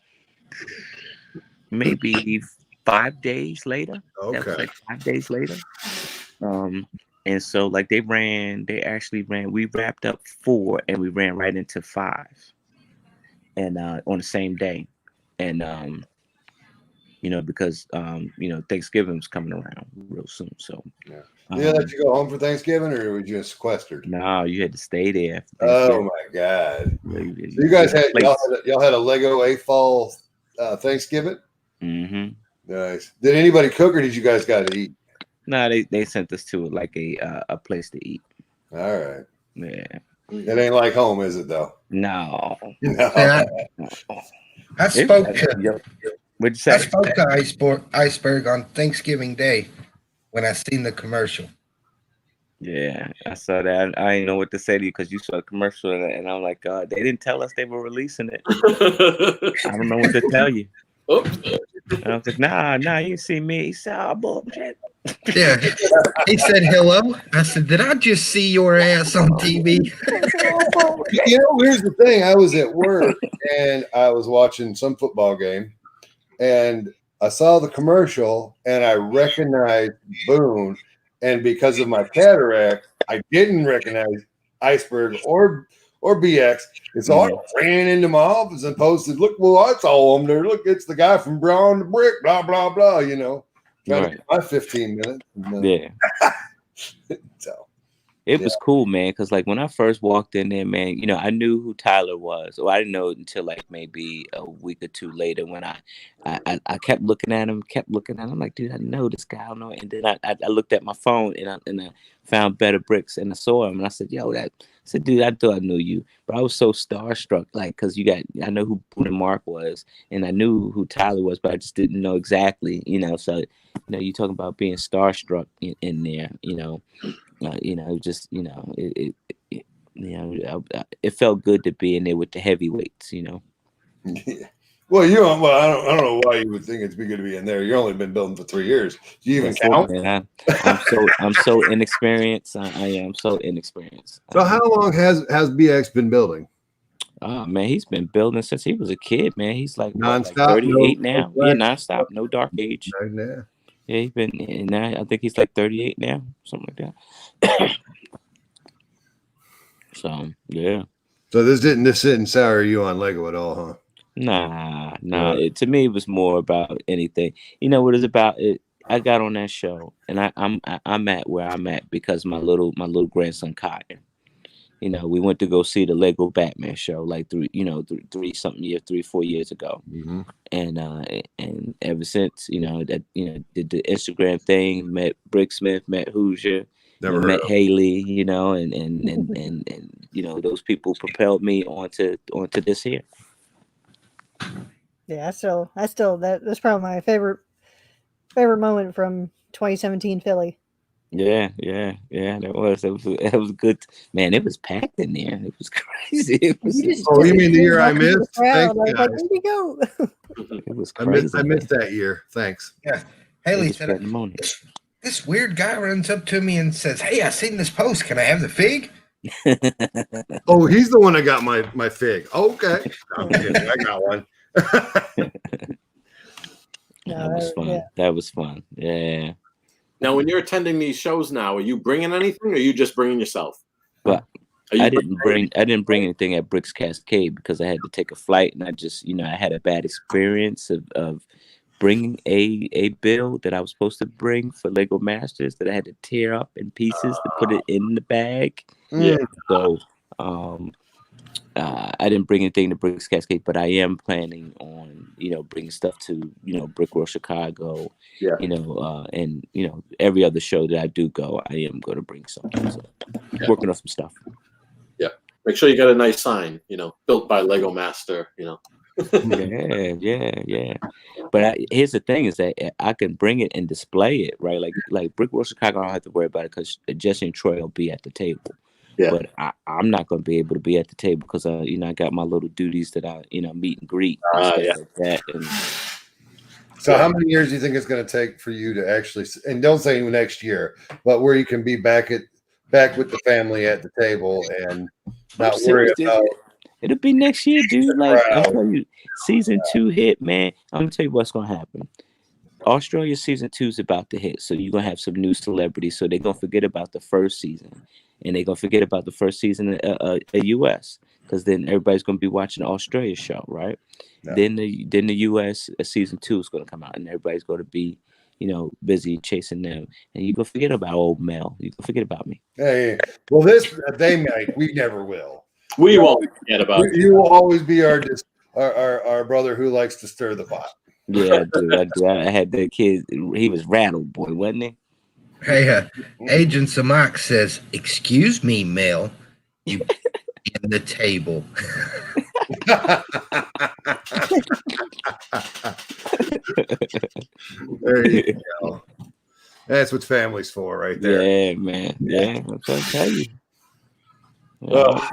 5 days later. Okay. That was like 5 days later. And so like we wrapped up 4 and we ran right into 5. And on the same day. And because Thanksgiving's coming around real soon. So let you go home for Thanksgiving, or were you sequestered? No, you had to stay there. Oh my God! So you guys y'all had a Lego A-Fall Thanksgiving? Mm-hmm. Nice. Did anybody cook, or did you guys got to eat? No, they sent us to like a place to eat. All right. Yeah. It ain't like home, is it though? No. I spoke to. What'd you say? I spoke to Iceberg on Thanksgiving Day when I seen the commercial. Yeah, I saw that. I didn't know what to say to you because you saw the commercial, and I'm like, God, they didn't tell us they were releasing it. I don't know what to tell you. Oops. And I was like, nah, you see me. He said, oh, bullshit. Yeah. He said hello. I said, did I just see your ass on TV? Here's the thing. I was at work and I was watching some football game, and I saw the commercial, and I recognized Boone, and because of my cataract, I didn't recognize Iceberg or BX. And so I ran into my office and posted, "Look, well, I saw him there. Look, it's the guy from Brown to Brick, blah, blah, blah," you know, trying to get my 15 minutes. Yeah. So it was cool, man, because like when I first walked in there, man, you know, I knew who Tyler was. Or I didn't know it until like maybe a week or two later when I kept looking at him, I'm like, dude, I know this guy, I don't know. And then I looked at my phone and I found Better Bricks and I saw him and I said, dude, I thought I knew you. But I was so starstruck, like, because I know who Boone and Mark was and I knew who Tyler was, but I just didn't know exactly, you know. So, you know, you talking about being starstruck in there, you know. Just it felt good to be in there with the heavyweights, you know. Yeah. Well, I don't know why you would think it's good to be in there. You've only been building for 3 years. Do you even count? Man, I'm so inexperienced. I am so inexperienced. So how long has BX been building? Oh man, he's been building since he was a kid, man. He's like nonstop, like 38 now. Yeah, nonstop, no dark age. Right now. Yeah, he's been now. I think he's like 38 now, something like that. So yeah. So this didn't sour you on Lego at all, huh? Nah. To me, it was more about anything. You know what it's about? I got on that show, and I'm at where I'm at because my little grandson Cotton. You know, we went to go see the Lego Batman show like 4 years ago, and ever since, you know, that, you know, did the Instagram thing, met Bricksmith, met Hoosier, met Haley, you know, and you know, those people propelled me onto this here. Yeah, I still that's probably my favorite moment from 2017 Philly. Yeah, that was good, man. It was packed in there. It was crazy. It was, you mean the year I missed? Thanks, like, where'd you go? It was crazy. I missed that year. Thanks. Yeah, Haley said, this weird guy runs up to me and says, "Hey, I seen this post. Can I have the fig?" Oh, he's the one that got my fig. Okay, I'm kidding. I got one. That was fun. Yeah. That was fun. Yeah. Now, when you're attending these shows now, are you bringing anything, or are you just bringing yourself? But I didn't bring anything at Bricks Cascade because I had to take a flight, and I just, you know, I had a bad experience of bringing a build that I was supposed to bring for Lego Masters that I had to tear up in pieces to put it in the bag. Yeah. So I didn't bring anything to Bricks Cascade, but I am planning on, you know, bringing stuff to, you know, Brick World Chicago, you know, and, you know, every other show that I do go, I am going to bring something. So working on some stuff. Yeah. Make sure you got a nice sign, you know, built by Lego Master, you know. Yeah. But here's the thing is that I can bring it and display it, right? Like Brick World Chicago, I don't have to worry about it because Jesse and Troy will be at the table. Yeah. But I'm not going to be able to be at the table because, you know, I got my little duties that I, you know, meet and greet and stuff like that. And, so how many years do you think it's going to take for you to actually, and don't say next year, but where you can be back with the family at the table and not worry about. It'll be next year, dude. Like, I'm telling you, season 2 hit, man. I'm going to tell you what's going to happen. Australia season 2 is about to hit. So you're going to have some new celebrities. So they're going to forget about the first season. And they're going to forget about the first season of US. Because then everybody's going to be watching the Australia show, right? Yeah. Then the US season 2 is going to come out. And everybody's going to be, you know, busy chasing them. And you're going to forget about old Mel. You're going to forget about me. Hey, well, they might. We never will. We won't forget about you. You will always be our brother who likes to stir the pot. Yeah, I do. I had that kid. He was rattled, boy, wasn't he? Hey, Agent Samak says, "Excuse me, Mel, you in the table." There you go. That's what family's for, right there. Yeah, man. Yeah, I'm trying to tell you. Well,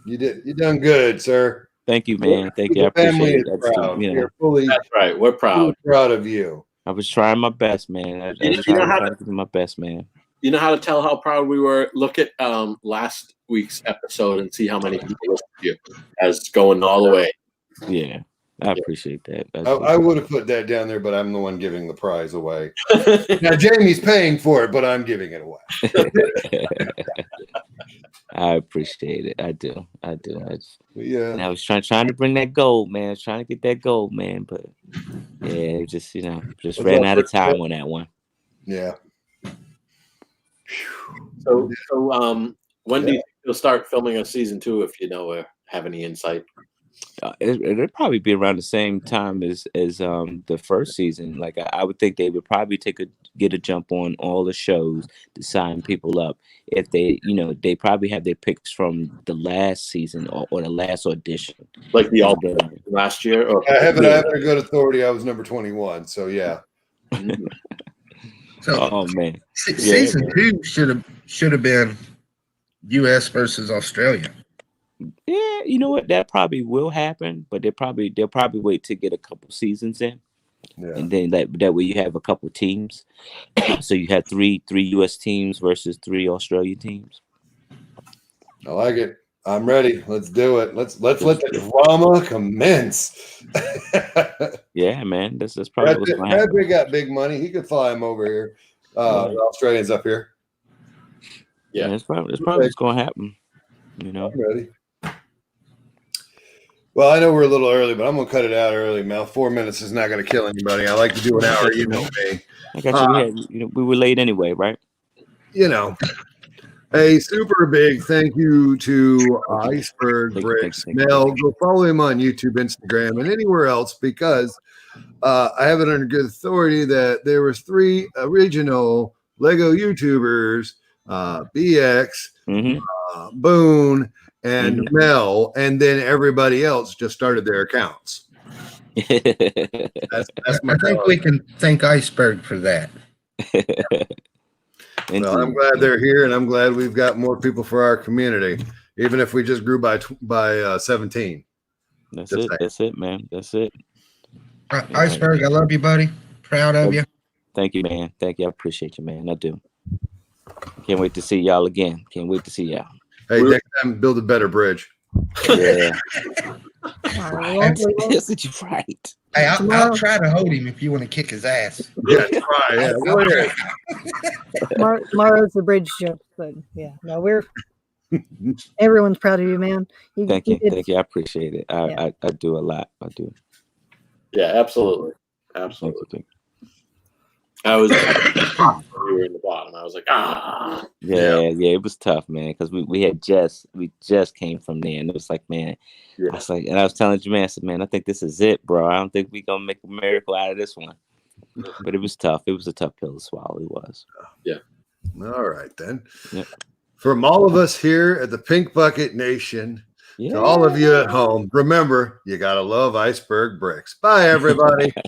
you done good, sir. Thank you, man. Thank you. I appreciate it. Proud. You know, that's right. We're proud. Proud of you. I was trying my best, man. I was trying to do my best, man. You know how to tell how proud we were? Look at last week's episode and see how many people listened to you as going all the way. Yeah. I appreciate that. I would have put that down there, but I'm the one giving the prize away. Now Jamie's paying for it, but I'm giving it away. I appreciate it. I do. Yeah. And I was trying to bring that gold, man. I was trying to get that gold, man. But yeah, just ran out of time on that one. Yeah. So when do you think you'll start filming a season 2? If you know or have any insight? It'll probably be around the same time as the first season. Like I would think they would probably get a jump on all the shows to sign people up. If they, they probably have their picks from the last season or the last audition. Like the audition last year? Or I have a good authority. I was number 21, so yeah. So, oh man, season 2 should have been U.S. versus Australia. Yeah, you know what? That probably will happen, but they'll probably wait to get a couple seasons in, and then that way you have a couple teams. So you have three U.S. teams versus 3 Australian teams. I like it. I'm ready. Let's do it. Let's let the drama commence. Yeah, man. That's probably what's going to happen. Brad got big money. He could fly him over here. The Australians up here. Yeah, that's probably what's going to happen. I'm ready. Well, I know we're a little early, but I'm going to cut it out early, Mel. 4 minutes is not going to kill anybody. I like to do an hour, you know me. I got you. We were late anyway, right? A super big thank you to Iceberg Bricks. Mel, go follow him on YouTube, Instagram, and anywhere else, because I have it under good authority that there was 3 original Lego YouTubers, BX, Boone, and Mel, and then everybody else just started their accounts. That's my I think we can thank Iceberg for that. Well, I'm glad they're here, and I'm glad we've got more people for our community, even if we just grew by 17. That's it. That's it, man. That's it. Iceberg, I love you, buddy. Proud of you. Thank you, man. Thank you. I appreciate you, man. I do. Can't wait to see y'all again. Can't wait to see y'all. Hey, next time, build a better bridge. Yeah. That's what you're right. Hey, I'll try to hold him if you want to kick his ass. Yeah, try. Yeah, go ahead. Tomorrow's the bridge joke, but everyone's proud of you, man. Thank you. I appreciate it. I do a lot. I do. Yeah, absolutely. Absolutely. I was we were in the bottom. I was like, Yeah, it was tough, man, because we just came from there, and it was like, man, I was like, and I was telling Jermaine, I said, man, I think this is it, bro. I don't think we're gonna make a miracle out of this one. But it was tough. It was a tough pill to swallow. It was. Yeah. All right then. Yep. From all of us here at the Pink Bucket Nation, to all of you at home, remember, you gotta love Iceberg Bricks. Bye, everybody. Bye.